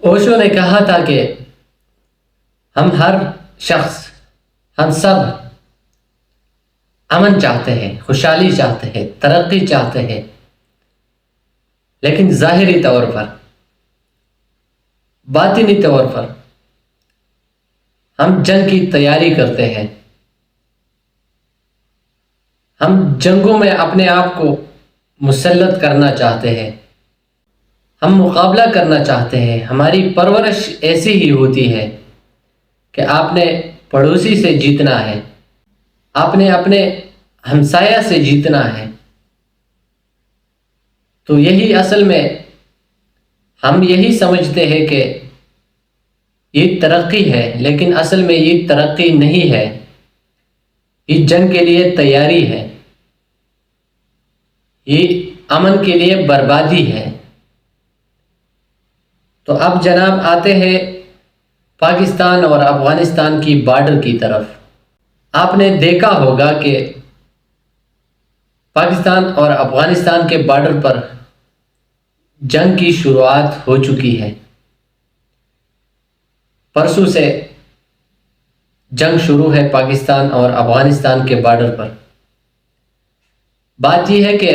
اوشو نے کہا تھا کہ ہم ہر شخص، ہم سب امن چاہتے ہیں، خوشحالی چاہتے ہیں، ترقی چاہتے ہیں، لیکن ظاہری طور پر، باطنی طور پر ہم جنگ کی تیاری کرتے ہیں۔ ہم جنگوں میں اپنے آپ کو مسلط کرنا چاہتے ہیں، ہم مقابلہ کرنا چاہتے ہیں۔ ہماری پرورش ایسی ہی ہوتی ہے کہ آپ نے پڑوسی سے جیتنا ہے، آپ نے اپنے ہمسایہ سے جیتنا ہے۔ تو یہی اصل میں ہم یہی سمجھتے ہیں کہ یہ ترقی ہے، لیکن اصل میں یہ ترقی نہیں ہے، یہ جنگ کے لیے تیاری ہے، یہ امن کے لیے بربادی ہے۔ تو اب جناب آتے ہیں پاکستان اور افغانستان کی بارڈر کی طرف۔ آپ نے دیکھا ہوگا کہ پاکستان اور افغانستان کے بارڈر پر جنگ کی شروعات ہو چکی ہے۔ پرسوں سے جنگ شروع ہے پاکستان اور افغانستان کے بارڈر پر۔ بات یہ ہے کہ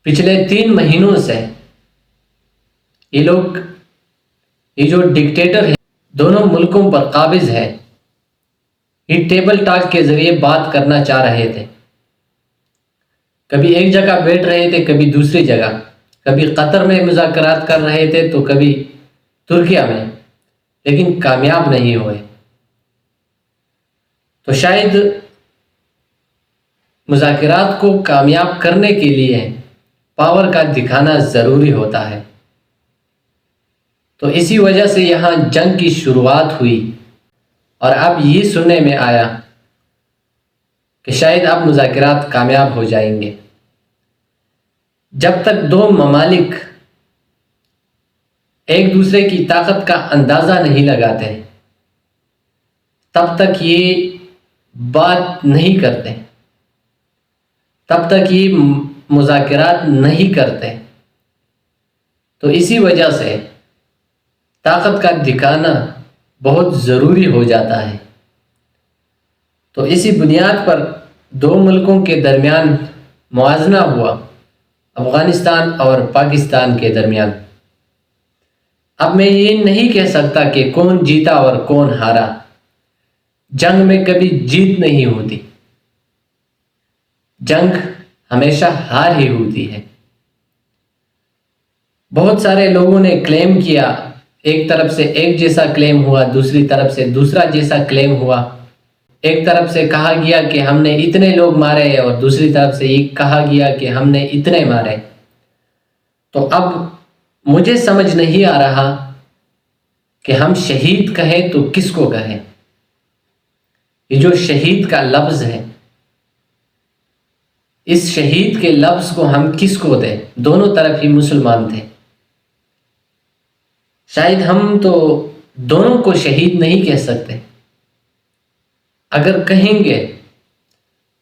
پچھلے 3 مہینوں سے یہ لوگ، یہ جو ڈکٹیٹر ہے، دونوں ملکوں پر قابض ہے، یہ ٹیبل ٹاک کے ذریعے بات کرنا چاہ رہے تھے۔ کبھی ایک جگہ بیٹھ رہے تھے، کبھی دوسری جگہ، کبھی قطر میں مذاکرات کر رہے تھے تو کبھی ترکیہ میں، لیکن کامیاب نہیں ہوئے۔ تو شاید مذاکرات کو کامیاب کرنے کے لیے پاور کا دکھانا ضروری ہوتا ہے۔ تو اسی وجہ سے یہاں جنگ کی شروعات ہوئی، اور اب یہ سننے میں آیا کہ شاید اب مذاکرات کامیاب ہو جائیں گے۔ جب تک 2 ممالک ایک دوسرے کی طاقت کا اندازہ نہیں لگاتے، تب تک یہ بات نہیں کرتے، تب تک یہ مذاکرات نہیں کرتے۔ تو اسی وجہ سے طاقت کا دکھانا بہت ضروری ہو جاتا ہے۔ تو اسی بنیاد پر 2 ملکوں کے درمیان موازنہ ہوا، افغانستان اور پاکستان کے درمیان۔ اب میں یہ نہیں کہہ سکتا کہ کون جیتا اور کون ہارا۔ جنگ میں کبھی جیت نہیں ہوتی، جنگ ہمیشہ ہار ہی ہوتی ہے۔ بہت سارے لوگوں نے کلیم کیا، ایک طرف سے ایک جیسا کلیم ہوا، دوسری طرف سے دوسرا جیسا کلیم ہوا۔ ایک طرف سے کہا گیا کہ ہم نے اتنے لوگ مارے، اور دوسری طرف سے یہ کہا گیا کہ ہم نے اتنے مارے۔ تو اب مجھے سمجھ نہیں آ رہا کہ ہم شہید کہیں تو کس کو کہیں۔ یہ جو شہید کا لفظ ہے، اس شہید کے لفظ کو ہم کس کو دیں؟ دونوں طرف ہی مسلمان تھے۔ شاید ہم تو دونوں کو شہید نہیں کہہ سکتے، اگر کہیں گے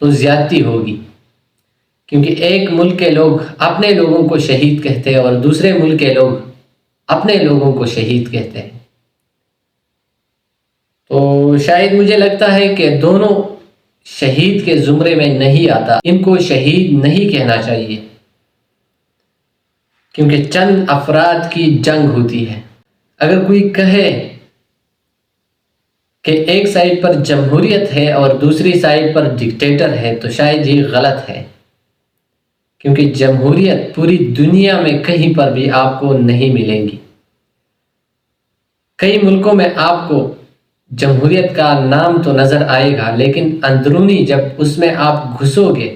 تو زیادتی ہوگی، کیونکہ ایک ملک کے لوگ اپنے لوگوں کو شہید کہتے ہیں اور دوسرے ملک کے لوگ اپنے لوگوں کو شہید کہتے ہیں۔ تو شاید مجھے لگتا ہے کہ دونوں شہید کے زمرے میں نہیں آتا، ان کو شہید نہیں کہنا چاہیے، کیونکہ چند افراد کی جنگ ہوتی ہے۔ اگر کوئی کہے کہ ایک سائڈ پر جمہوریت ہے اور دوسری سائڈ پر ڈکٹیٹر ہے، تو شاید یہ غلط ہے، کیونکہ جمہوریت پوری دنیا میں کہیں پر بھی آپ کو نہیں ملے گی۔ کئی ملکوں میں آپ کو جمہوریت کا نام تو نظر آئے گا، لیکن اندرونی جب اس میں آپ گھسو گے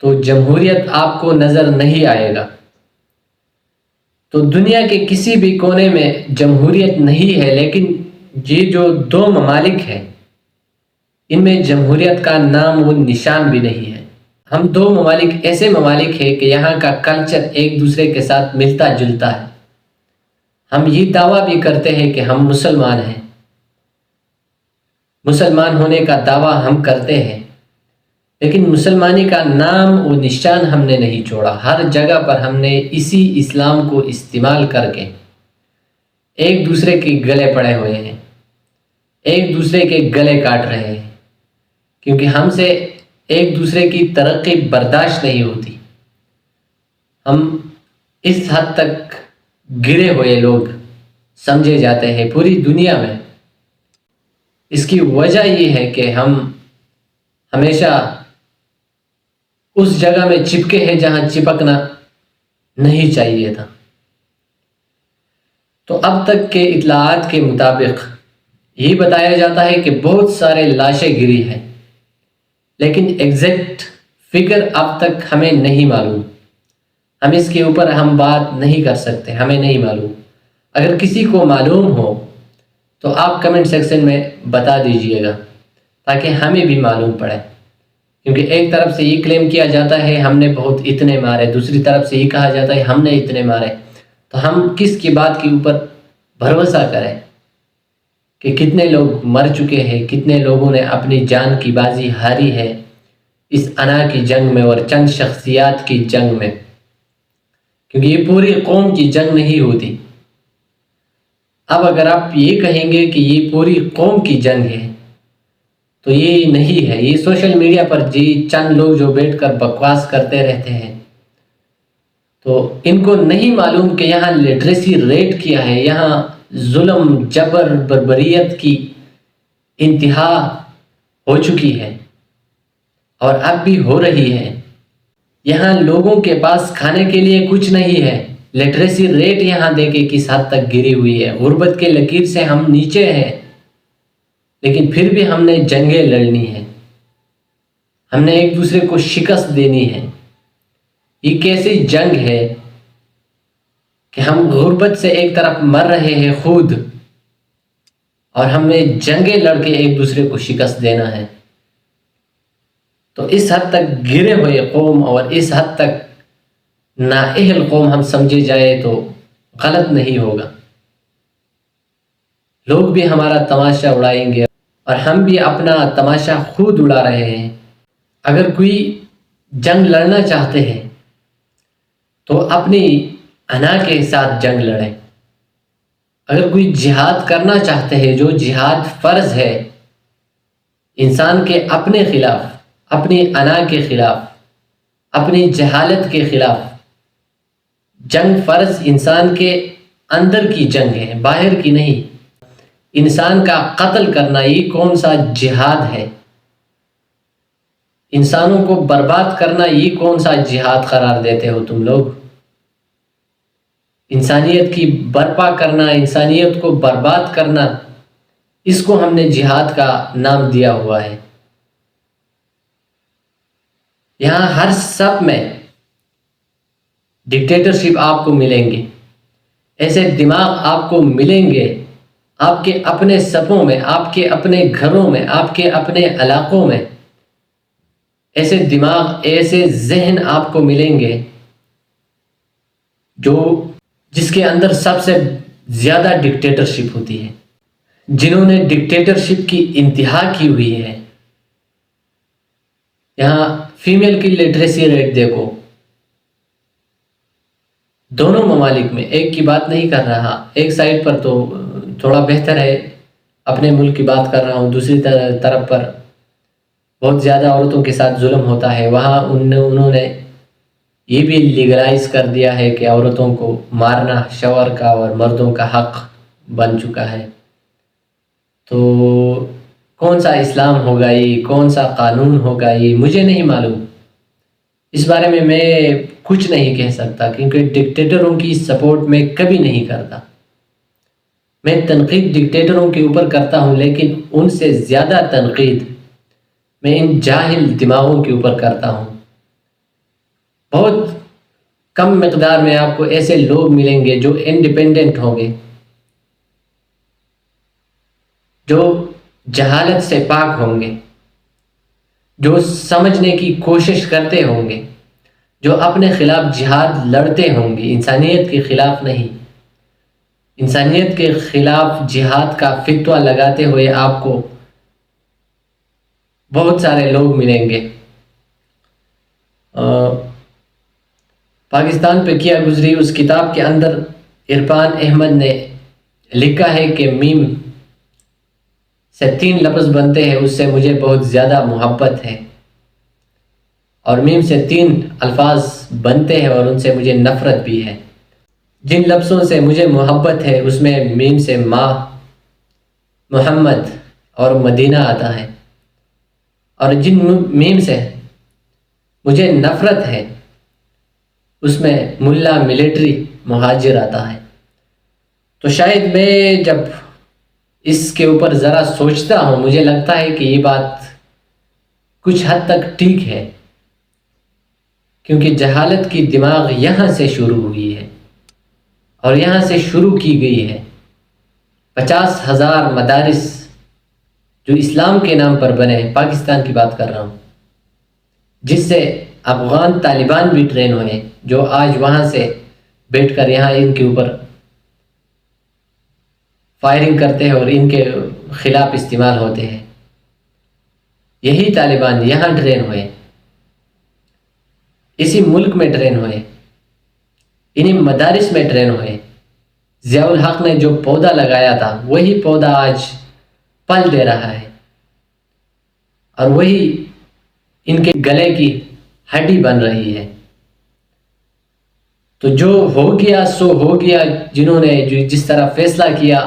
تو جمہوریت آپ کو نظر نہیں آئے گا۔ تو دنیا کے کسی بھی کونے میں جمہوریت نہیں ہے، لیکن یہ جو 2 ممالک ہیں، ان میں جمہوریت کا نام و نشان بھی نہیں ہے۔ ہم 2 ممالک ایسے ممالک ہیں کہ یہاں کا کلچر ایک دوسرے کے ساتھ ملتا جلتا ہے۔ ہم یہ دعویٰ بھی کرتے ہیں کہ ہم مسلمان ہیں، مسلمان ہونے کا دعویٰ ہم کرتے ہیں، لیکن مسلمانی کا نام و نشان ہم نے نہیں چھوڑا. ہر جگہ پر ہم نے اسی اسلام کو استعمال کر کے ایک دوسرے کے گلے پڑے ہوئے ہیں, ایک دوسرے کے گلے کاٹ رہے ہیں, کیونکہ ہم سے ایک دوسرے کی ترقی برداشت نہیں ہوتی. ہم اس حد تک گرے ہوئے لوگ سمجھے جاتے ہیں پوری دنیا میں. اس کی وجہ یہ ہے کہ ہم ہمیشہ اس جگہ میں چپکے ہیں جہاں چپکنا نہیں چاہیے تھا. تو اب تک کے اطلاعات کے مطابق یہ بتایا جاتا ہے کہ بہت سارے لاشیں گری ہیں, لیکن ایگزیکٹ فگر اب تک ہمیں نہیں معلوم. ہم اس کے اوپر ہم بات نہیں کر سکتے, ہمیں نہیں معلوم. اگر کسی کو معلوم ہو تو آپ کمنٹ سیکشن میں بتا دیجئے گا تاکہ ہمیں بھی معلوم پڑے. کیونکہ ایک طرف سے یہ کلیم کیا جاتا ہے ہم نے بہت اتنے مارے, دوسری طرف سے یہ کہا جاتا ہے ہم نے اتنے مارے. تو ہم کس کی بات کے اوپر بھروسہ کریں کہ کتنے لوگ مر چکے ہیں, کتنے لوگوں نے اپنی جان کی بازی ہاری ہے اس انا کی جنگ میں اور چند شخصیات کی جنگ میں, کیونکہ یہ پوری قوم کی جنگ نہیں ہوتی. اب اگر آپ یہ کہیں گے کہ یہ پوری قوم کی جنگ ہے تو یہ نہیں ہے. یہ سوشل میڈیا پر جی چند لوگ جو بیٹھ کر بکواس کرتے رہتے ہیں, تو ان کو نہیں معلوم کہ یہاں لٹریسی ریٹ کیا ہے, یہاں ظلم جبر بربریت کی انتہا ہو چکی ہے اور اب بھی ہو رہی ہے. یہاں لوگوں کے پاس کھانے کے لیے کچھ نہیں ہے. لٹریسی ریٹ یہاں دیکھیں کس حد تک گری ہوئی ہے. غربت کے لکیر سے ہم نیچے ہیں, لیکن پھر بھی ہم نے جنگیں لڑنی ہیں, ہم نے ایک دوسرے کو شکست دینی ہے. یہ کیسی جنگ ہے کہ ہم غربت سے ایک طرف مر رہے ہیں خود, اور ہمیں جنگیں لڑ کے ایک دوسرے کو شکست دینا ہے. تو اس حد تک گرے ہوئے قوم اور اس حد تک نااہل قوم ہم سمجھے جائے تو غلط نہیں ہوگا. لوگ بھی ہمارا تماشا اڑائیں گے اور ہم بھی اپنا تماشا خود اڑا رہے ہیں. اگر کوئی جنگ لڑنا چاہتے ہیں تو اپنی انا کے ساتھ جنگ لڑیں. اگر کوئی جہاد کرنا چاہتے ہیں, جو جہاد فرض ہے انسان کے اپنے خلاف, اپنی انا کے خلاف, اپنی جہالت کے خلاف, جنگ فرض انسان کے اندر کی جنگ ہے, باہر کی نہیں. انسان کا قتل کرنا یہ کون سا جہاد ہے؟ انسانوں کو برباد کرنا یہ کون سا جہاد قرار دیتے ہو تم لوگ؟ انسانیت کی برپا کرنا, انسانیت کو برباد کرنا, اس کو ہم نے جہاد کا نام دیا ہوا ہے. یہاں ہر سب میں ڈکٹیٹرشپ آپ کو ملیں گے, ایسے دماغ آپ کو ملیں گے آپ کے اپنے سپوں میں, آپ کے اپنے گھروں میں, آپ کے اپنے علاقوں میں. ایسے دماغ, ایسے ذہن آپ کو ملیں گے جس کے اندر سب سے زیادہ ڈکٹیٹرشپ ہوتی ہے, جنہوں نے ڈکٹیٹرشپ کی انتہا کی ہوئی ہے. یہاں فیمیل کی لٹریسی ریٹ دیکھو, دونوں ممالک میں, ایک کی بات نہیں کر رہا, ایک سائڈ پر تو تھوڑا بہتر ہے, اپنے ملک کی بات کر رہا ہوں, دوسری طرف پر بہت زیادہ عورتوں کے ساتھ ظلم ہوتا ہے. وہاں انہوں نے یہ بھی لیگلائز کر دیا ہے کہ عورتوں کو مارنا شوہر کا اور مردوں کا حق بن چکا ہے. تو کون سا اسلام ہوگا یہ, کون سا قانون ہوگا یہ, مجھے نہیں معلوم. اس بارے میں کچھ نہیں کہہ سکتا, کیونکہ ڈکٹیٹروں کی سپورٹ میں کبھی نہیں کرتا. میں تنقید ڈکٹیٹروں کے اوپر کرتا ہوں, لیکن ان سے زیادہ تنقید میں ان جاہل دماغوں کے اوپر کرتا ہوں. بہت کم مقدار میں آپ کو ایسے لوگ ملیں گے جو انڈیپینڈنٹ ہوں گے, جو جہالت سے پاک ہوں گے, جو سمجھنے کی کوشش کرتے ہوں گے, جو اپنے خلاف جہاد لڑتے ہوں گے, انسانیت کے خلاف نہیں. انسانیت کے خلاف جہاد کا فتویٰ لگاتے ہوئے آپ کو بہت سارے لوگ ملیں گے پاکستان پہ کیا گزری اس کتاب کے اندر عرفان احمد نے لکھا ہے کہ میم سے 3 لفظ بنتے ہیں، اس سے مجھے بہت زیادہ محبت ہے، اور میم سے 3 الفاظ بنتے ہیں اور ان سے مجھے نفرت بھی ہے۔ جن لفظوں سے مجھے محبت ہے اس میں میم سے ماں، محمد اور مدینہ آتا ہے، اور جن میم سے مجھے نفرت ہے اس میں ملا، ملٹری، مہاجر آتا ہے۔ تو شاید میں جب اس کے اوپر ذرا سوچتا ہوں مجھے لگتا ہے کہ یہ بات کچھ حد تک ٹھیک ہے، کیونکہ جہالت کی دماغ یہاں سے شروع ہوئی ہے اور یہاں سے شروع کی گئی ہے۔ 50,000 مدارس جو اسلام کے نام پر بنے، پاکستان کی بات کر رہا ہوں، جس سے افغان طالبان بھی ٹرین ہوئے، جو آج وہاں سے بیٹھ کر یہاں ان کے اوپر فائرنگ کرتے ہیں اور ان کے خلاف استعمال ہوتے ہیں۔ یہی طالبان یہاں ٹرین ہوئے، اسی ملک میں ٹرین ہوئے، انہی مدارس میں ٹرین ہوئے۔ ضیاء الحق نے جو پودا لگایا تھا وہی پودا آج پھل دے رہا ہے، اور وہی ان کے گلے کی ہڈی بن رہی ہے۔ تو جو ہو گیا سو ہو گیا، جنہوں نے جس طرح فیصلہ کیا،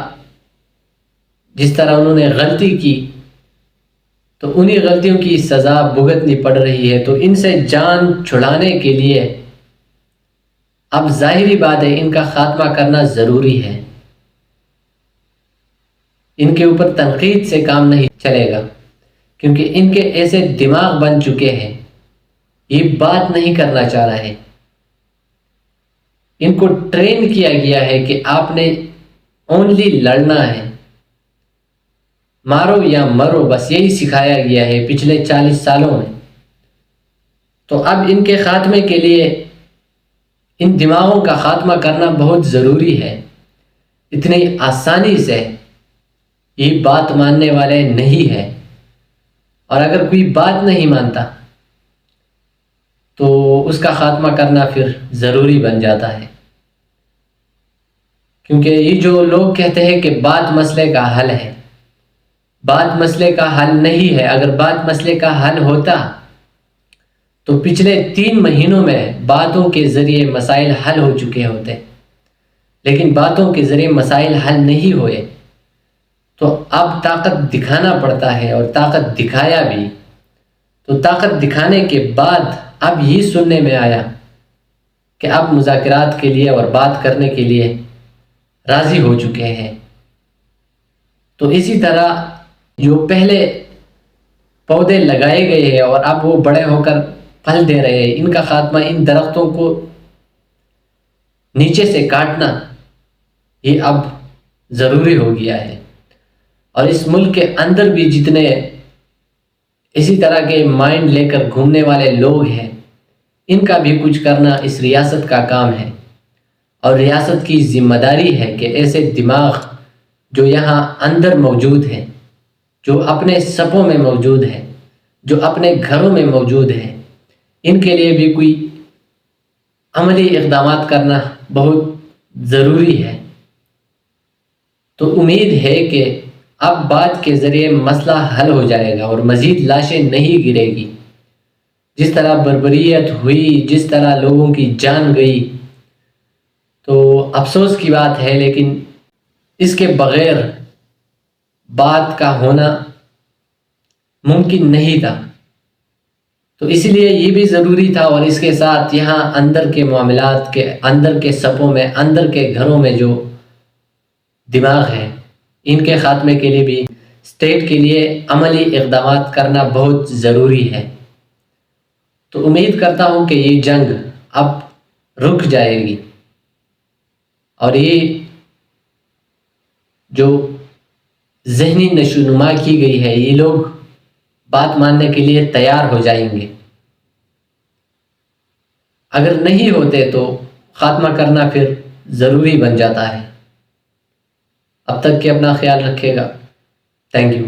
جس طرح انہوں نے غلطی کی، تو انہی غلطیوں کی سزا بھگتنی پڑ رہی ہے۔ تو ان سے جان چھڑانے کے لیے اب ظاہری بات ہے ان کا خاتمہ کرنا ضروری ہے۔ ان کے اوپر تنقید سے کام نہیں چلے گا، کیونکہ ان کے ایسے دماغ بن چکے ہیں، یہ بات نہیں کرنا چاہ رہے۔ ان کو ٹرین کیا گیا ہے کہ آپ نے اونلی لڑنا ہے، مارو یا مرو، بس یہی سکھایا گیا ہے پچھلے 40 سالوں میں۔ تو اب ان کے خاتمے کے لیے ان دماغوں کا خاتمہ کرنا بہت ضروری ہے۔ اتنی آسانی سے یہ بات ماننے والے نہیں ہے، اور اگر کوئی بات نہیں مانتا تو اس کا خاتمہ کرنا پھر ضروری بن جاتا ہے، کیونکہ یہ جو لوگ کہتے ہیں کہ بات مسئلے کا حل ہے، بات مسئلے کا حل نہیں ہے۔ اگر بات مسئلے کا حل ہوتا تو پچھلے 3 مہینوں میں باتوں کے ذریعے مسائل حل ہو چکے ہوتے، لیکن باتوں کے ذریعے مسائل حل نہیں ہوئے، تو اب طاقت دکھانا پڑتا ہے، اور طاقت دکھایا بھی۔ تو طاقت دکھانے کے بعد اب یہ سننے میں آیا کہ اب مذاکرات کے لیے اور بات کرنے کے لیے راضی ہو چکے ہیں۔ تو اسی طرح جو پہلے پودے لگائے گئے ہیں اور اب وہ بڑے ہو کر پھل دے رہے ہیں، ان کا خاتمہ، ان درختوں کو نیچے سے کاٹنا، یہ اب ضروری ہو گیا ہے۔ اور اس ملک کے اندر بھی جتنے اسی طرح کے مائنڈ لے کر گھومنے والے لوگ ہیں، ان کا بھی کچھ کرنا اس ریاست کا کام ہے، اور ریاست کی ذمہ داری ہے کہ ایسے دماغ جو یہاں اندر موجود ہیں، جو اپنے سپوں میں موجود ہیں، جو اپنے گھروں میں موجود ہیں، ان کے لیے بھی کوئی عملی اقدامات کرنا بہت ضروری ہے۔ تو امید ہے کہ اب بات کے ذریعے مسئلہ حل ہو جائے گا اور مزید لاشیں نہیں گرے گی۔ جس طرح بربریت ہوئی، جس طرح لوگوں کی جان گئی، تو افسوس کی بات ہے، لیکن اس کے بغیر بات کا ہونا ممکن نہیں تھا۔ تو اس لیے یہ بھی ضروری تھا، اور اس کے ساتھ یہاں اندر کے معاملات کے اندر کے سپوں میں، اندر کے گھروں میں جو دماغ ہے، ان کے خاتمے کے لیے بھی اسٹیٹ کے لیے عملی اقدامات کرنا بہت ضروری ہے۔ تو امید کرتا ہوں کہ یہ جنگ اب رک جائے گی، اور یہ جو ذہنی نشوونما کی گئی ہے، یہ لوگ بات ماننے کے لیے تیار ہو جائیں گے۔ اگر نہیں ہوتے تو خاتمہ کرنا پھر ضروری بن جاتا ہے۔ اب تک کہ اپنا خیال رکھے گا۔ Thank you.